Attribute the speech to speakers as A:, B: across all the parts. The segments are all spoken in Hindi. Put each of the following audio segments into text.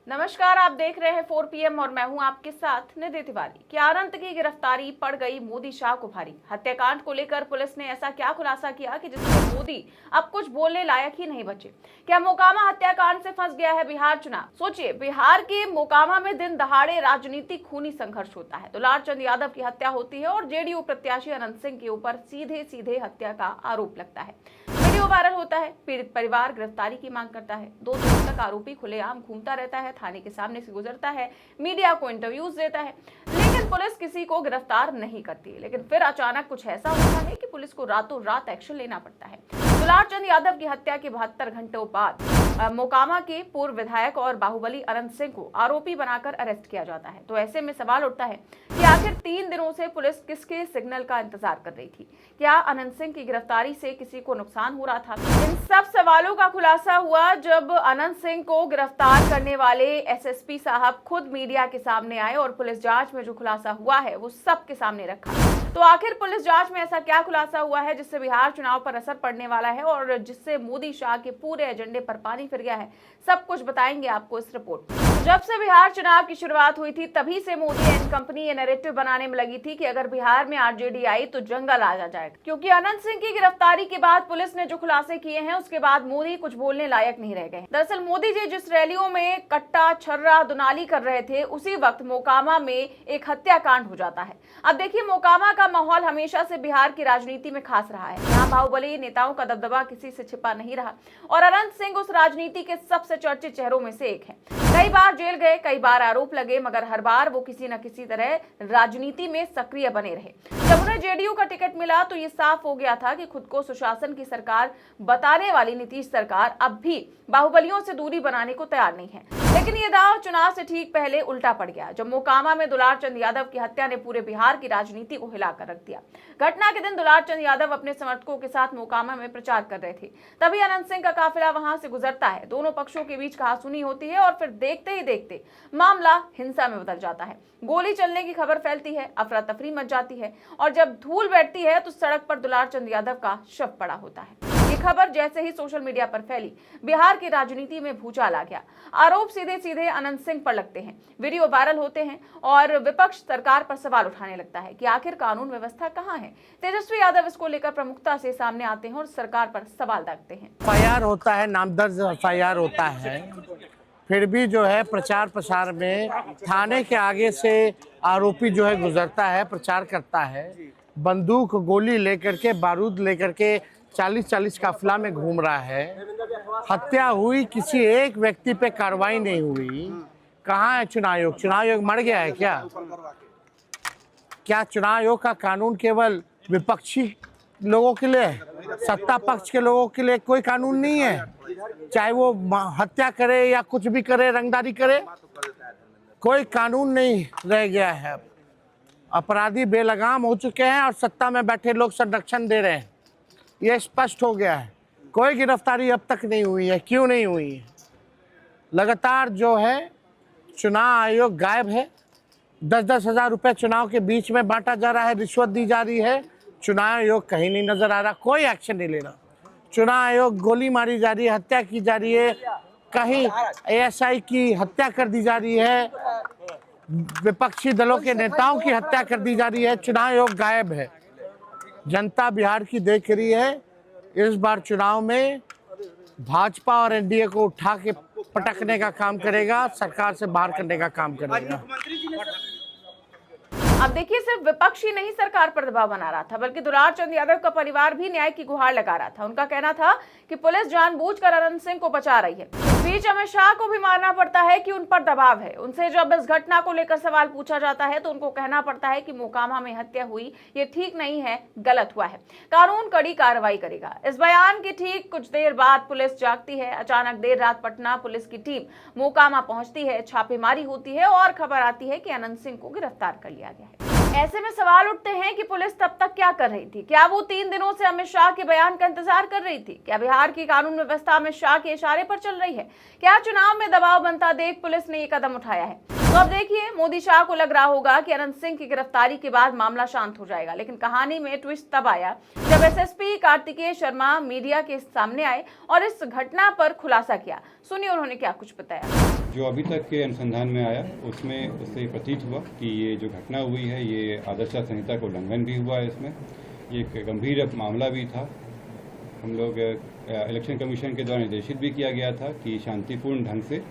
A: नमस्कार, आप देख रहे हैं 4 PM और मैं हूं आपके साथ निधि तिवारी। क्या अनंत की गिरफ्तारी पड़ गई मोदी शाह को भारी। हत्याकांड को लेकर पुलिस ने ऐसा क्या खुलासा किया कि जिससे मोदी अब कुछ बोलने लायक ही नहीं बचे। क्या मोकामा हत्याकांड से फंस गया है बिहार चुनाव। सोचिए, बिहार के मोकामा में दिन दहाड़े राजनीतिक खूनी संघर्ष होता है। दुलार चंद यादव की हत्या होती है और जेडीयू प्रत्याशी अनंत सिंह के ऊपर सीधे सीधे हत्या का आरोप लगता है। वीडियो वायरल होता है। पीड़ित परिवार गिरफ्तारी की मांग करता है। 2 दिनों तक आरोपी खुलेआम घूमता रहता है, थाने के सामने से गुजरता है, मीडिया को इंटरव्यूज देता है, लेकिन पुलिस किसी को गिरफ्तार नहीं करती। लेकिन फिर अचानक कुछ ऐसा होता है कि पुलिस को रातों रात एक्शन लेना पड़ता है। दुलार चंद यादव की हत्या के 72 घंटों बाद मोकामा के पूर्व विधायक और बाहुबली अनंत सिंह को आरोपी बनाकर अरेस्ट किया जाता है। तो ऐसे में सवाल उठता है कि आखिर 3 दिनों से पुलिस किसके सिग्नल का इंतजार कर रही थी। क्या अनंत सिंह की गिरफ्तारी से किसी को नुकसान हो रहा था। इन सब सवालों का खुलासा हुआ जब अनंत सिंह को गिरफ्तार करने वाले एसएसपी साहब खुद मीडिया के सामने आए और पुलिस जांच में जो खुलासा हुआ है वो सबके सामने रखा। तो आखिर पुलिस जांच में ऐसा क्या खुलासा हुआ है जिससे बिहार चुनाव पर असर पड़ने वाला है और जिससे मोदी शाह के पूरे एजेंडे पर पानी फिर गया है, सब कुछ बताएंगे आपको इस रिपोर्ट। जब से बिहार चुनाव की शुरुआत हुई थी तभी से मोदी एंड कंपनी ये नैरेटिव बनाने में लगी थी कि अगर बिहार में आरजेडी आई तो जंगल आ जाएगा। क्योंकि अनंत सिंह की गिरफ्तारी के बाद पुलिस ने जो खुलासे किए हैं उसके बाद मोदी कुछ बोलने लायक नहीं रह गए। दरअसल मोदी जी जिस रैलियों में कट्टा छर्रा दुनाली कर रहे थे उसी वक्त मोकामा में एक हत्याकांड हो जाता है। अब देखिए, मोकामा का माहौल हमेशा से बिहार की राजनीति में खास रहा है। यहाँ बाहुबली नेताओं का दबदबा किसी से छिपा नहीं रहा और अनंत सिंह उस राजनीति के सबसे चर्चित चेहरों में से एक है। कई बार जेल गए, कई बार आरोप लगे, मगर हर बार वो किसी न किसी तरह राजनीति में सक्रिय बने रहे। जब उन्हें जेडीयू का टिकट मिला तो ये साफ हो गया था कि खुद को सुशासन की सरकार बताने वाली नीतीश सरकार अब भी बाहुबलियों से दूरी बनाने को तैयार नहीं है। लेकिन ये दांव चुनाव से ठीक पहले उल्टा पड़ गया जब मोकामा में दुलार चंद यादव की हत्या ने पूरे बिहार की राजनीति को हिलाकर रख दिया। घटना के दिन दुलार चंद यादव अपने समर्थकों के साथ मोकामा में प्रचार कर रहे थे। तभी अनंत सिंह का काफिला वहां से गुजरता है। दोनों पक्षों के बीच कहासुनी होती है और फिर देखते ही देखते मामला हिंसा में बदल जाता है। गोली चलने की खबर फैलती है, अफरा तफरी मच जाती है और जब धूल बैठती है तो सड़क पर दुलार चंद यादव का शव पड़ा होता है। ये खबर जैसे ही सोशल मीडिया पर फैली, बिहार की राजनीति में भूचाल आ गया। आरोप सीधे सीधे अनंत सिंह पर लगते हैं, वीडियो वायरल होते हैं और विपक्ष सरकार पर सवाल उठाने लगता है कि आखिर कानून व्यवस्था कहां है। तेजस्वी यादव इसको लेकर प्रमुखता से सामने आते हैं और सरकार पर सवाल दागते हैं।
B: एफआईआर होता है, नामदर्ज एफआईआर होता है, फिर भी जो है प्रचार प्रसार में थाने के आगे से आरोपी जो है गुजरता है, प्रचार करता है, बंदूक गोली लेकर के, बारूद लेकर के 40-40 काफिला में घूम रहा है। हत्या हुई, किसी एक व्यक्ति पे कार्रवाई नहीं हुई। कहाँ है चुनाव आयोग? चुनाव आयोग मर गया है क्या? क्या चुनाव आयोग का कानून केवल विपक्षी लोगों के लिए, सत्ता पक्ष के लोगों के लिए कोई कानून नहीं है? चाहे वो हत्या करे या कुछ भी करे, रंगदारी करे, कोई कानून नहीं रह गया है। अपराधी बेलगाम हो चुके हैं और सत्ता में बैठे लोग संरक्षण दे रहे हैं। ये स्पष्ट हो गया है। कोई गिरफ्तारी अब तक नहीं हुई है। क्यों नहीं हुई है? लगातार जो है चुनाव आयोग गायब है। 10-10 हज़ार रुपये चुनाव के बीच में बांटा जा रहा है, रिश्वत दी जा रही है। चुनाव आयोग कहीं नहीं नजर आ रहा, कोई एक्शन नहीं ले रहा। चुनाव आयोग गोली मारी जा रही है, हत्या की जा रही है, कहीं एएसआई की हत्या कर दी जा रही है, विपक्षी दलों के नेताओं की हत्या कर दी जा रही है। चुनाव आयोग गायब है। जनता बिहार की देख रही है। इस बार चुनाव में भाजपा और एनडीए को उठा के पटकने का काम करेगा, सरकार से बाहर करने का काम करेगा।
A: अब देखिए, सिर्फ विपक्ष ही नहीं सरकार पर दबाव बना रहा था, बल्कि दुलार चंद यादव का परिवार भी न्याय की गुहार लगा रहा था। उनका कहना था कि पुलिस जानबूझकर अनंत सिंह को बचा रही है। इस बीच अमित शाह को भी मानना पड़ता है कि उन पर दबाव है। उनसे जब इस घटना को लेकर सवाल पूछा जाता है तो उनको कहना पड़ता है कि मोकामा में हत्या हुई, ये ठीक नहीं है, गलत हुआ है, कानून कड़ी कार्रवाई करेगा। इस बयान की ठीक कुछ देर बाद पुलिस जागती है। अचानक देर रात पटना पुलिस की टीम मोकामा पहुंचती है, छापेमारी होती है और खबर आती है कि अनंत सिंह को गिरफ्तार कर लिया गया है। ऐसे में सवाल उठते हैं कि पुलिस तब तक क्या कर रही थी। क्या वो 3 दिनों से अमित शाह के बयान का इंतजार कर रही थी? क्या बिहार की कानून व्यवस्था अमित शाह के इशारे पर चल रही है? क्या चुनाव में दबाव बनता देख पुलिस ने ये कदम उठाया है? तो अब देखिए, मोदी शाह को लग रहा होगा कि अनंत सिंह की गिरफ्तारी के बाद मामला शांत हो जाएगा, लेकिन कहानी में ट्विस्ट तब आया जब एसएसपी कार्तिकेय शर्मा मीडिया के सामने आए और इस घटना पर खुलासा किया। सुनिए उन्होंने क्या कुछ बताया।
C: जो अभी तक के अनुसंधान में आया उसमें उससे प्रतीत हुआ कि ये जो घटना हुई है ये आदर्श संहिता का उल्लंघन भी हुआ है। इसमें ये एक गंभीर मामला भी था। हम लोग इलेक्शन कमीशन के द्वारा निर्देशित भी किया गया था कि शांतिपूर्ण ढंग से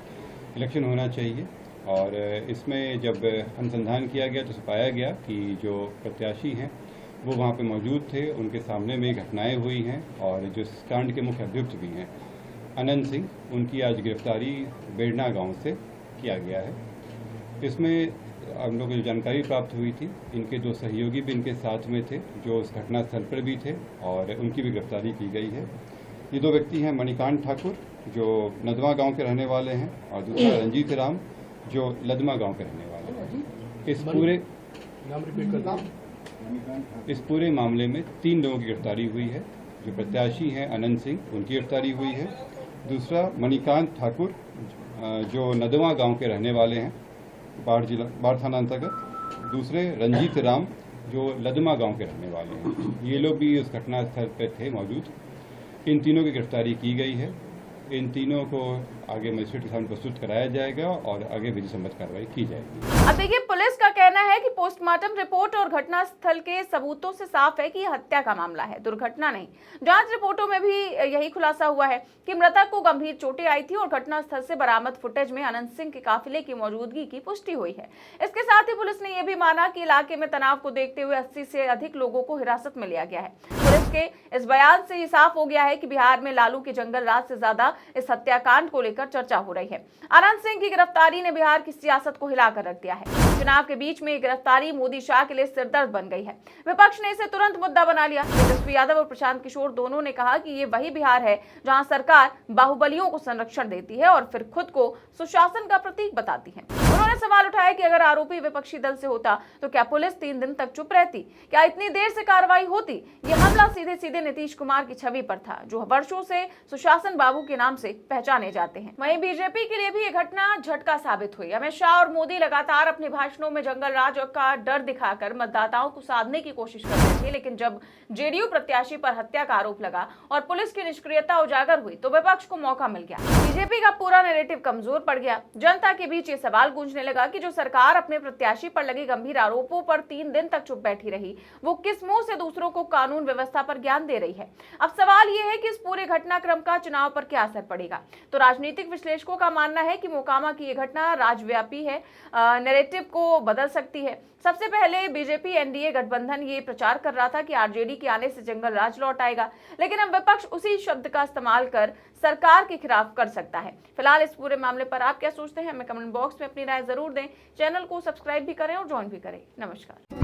C: इलेक्शन होना चाहिए, और इसमें जब अनुसंधान किया गया तो पाया गया कि जो प्रत्याशी हैं वो वहाँ पे मौजूद थे, उनके सामने में घटनाएं हुई हैं, और जो इस कांड के मुख्य अभियुक्त भी हैं अनंत सिंह, उनकी आज गिरफ्तारी बेड़ना गांव से किया गया है। इसमें हम लोग को जो जानकारी प्राप्त हुई थी, इनके दो सहयोगी भी इनके साथ में थे जो उस घटना स्थल पर भी थे, और उनकी भी गिरफ्तारी की गई है। ये दो व्यक्ति हैं मणिकांत ठाकुर जो नदवा गांव के रहने वाले हैं, और दूसरा रंजीत राम जो लदमा गांव के रहने वाले हैं। इस पूरे मामले में 3 लोगों की गिरफ्तारी हुई है। जो प्रत्याशी हैं अनंत सिंह, उनकी गिरफ्तारी हुई है। दूसरा मणिकांत ठाकुर जो नदवा गांव के रहने वाले हैं, बाढ़ थाना अंतर्गत। दूसरे रंजीत राम जो लदमा गांव के रहने वाले हैं। ये लोग भी उस घटना स्थल पर थे मौजूद। इन तीनों की गिरफ्तारी की गई है। इन तीनों को आगे मजिस्ट्रेट के सामने प्रस्तुत कराया जाएगा और आगे विधि सम्मत कार्रवाई की जाएगी।
A: अब देखिए, पुलिस का कहना है कि पोस्टमार्टम रिपोर्ट और घटना स्थल के सबूतों से साफ है कि यह हत्या का मामला है, दुर्घटना नहीं। जांच रिपोर्टों में भी यही खुलासा हुआ है कि मृतक को गंभीर चोटें आई थी और घटना स्थल से बरामद फुटेज में अनंत सिंह के काफिले की मौजूदगी की पुष्टि हुई है। इसके साथ ही पुलिस ने यह भी माना कि इलाके में तनाव को देखते हुए 80 से अधिक लोगों को हिरासत में लिया गया है। पुलिस के इस बयान से ये साफ हो गया है कि बिहार में लालू के जंगल राज से ज्यादा इस हत्याकांड को लेकर चर्चा हो रही है। अनंत सिंह की गिरफ्तारी ने बिहार की सियासत को हिलाकर रख दिया है। चुनाव के बीच में गिरफ्तारी मोदी शाह के लिए सिरदर्द बन गई है। विपक्ष ने इसे तुरंत मुद्दा बना लिया। तेजस्वी यादव और प्रशांत किशोर दोनों ने कहा कि ये वही बिहार है जहां सरकार बाहुबलियों को संरक्षण देती है और फिर खुद को सुशासन का प्रतीक बताती है। उन्होंने सवाल उठाया कि अगर आरोपी विपक्षी दल से होता तो क्या पुलिस 3 दिन तक चुप रहती? क्या इतनी देर से कार्रवाई होती? ये हमला सीधे सीधे नीतीश कुमार की छवि पर था, जो वर्षों से सुशासन बाबू के नाम से पहचाने जाते हैं। वहीं बीजेपी के लिए भी ये घटना झटका साबित हुई। अमित शाह और मोदी लगातार अपने भाषणों में जंगल राज का डर दिखाकर मतदाताओं को साधने की कोशिश कर रहे थे, लेकिन जब जेडीयू प्रत्याशी पर हत्या का आरोप लगा और पुलिस की निष्क्रियता उजागर हुई तो विपक्ष को मौका मिल गया। बीजेपी का पूरा नैरेटिव कमजोर पड़ गया। जनता के बीच ये सवाल गूंजने लगा कि जो सरकार अपने प्रत्याशी पर लगे गंभीर आरोपों पर 3 दिन तक चुप बैठी रही, वो किस मुंह से दूसरों को कानून व्यवस्था पर ज्ञान दे रही है। अब सवाल ये है कि इस पूरे घटनाक्रम का चुनाव पर क्या असर पड़ेगा। तो राजनीतिक विश्लेषकों का मानना है कि मोकामा की ये घटना राज्यव्यापी है, नैरेटिव को बदल सकती है। सबसे पहले बीजेपी एनडीए गठबंधन ये प्रचार कर रहा था कि आरजेडी के आने से जंगल राज लौट आएगा, लेकिन अब विपक्ष उसी शब्द का इस्तेमाल कर सरकार के खिलाफ कर सकता है। फिलहाल इस पूरे मामले पर आप क्या सोचते हैं, हमें कमेंट बॉक्स में अपनी राय जरूर दें। चैनल को सब्सक्राइब भी करें और ज्वाइन भी करें। नमस्कार।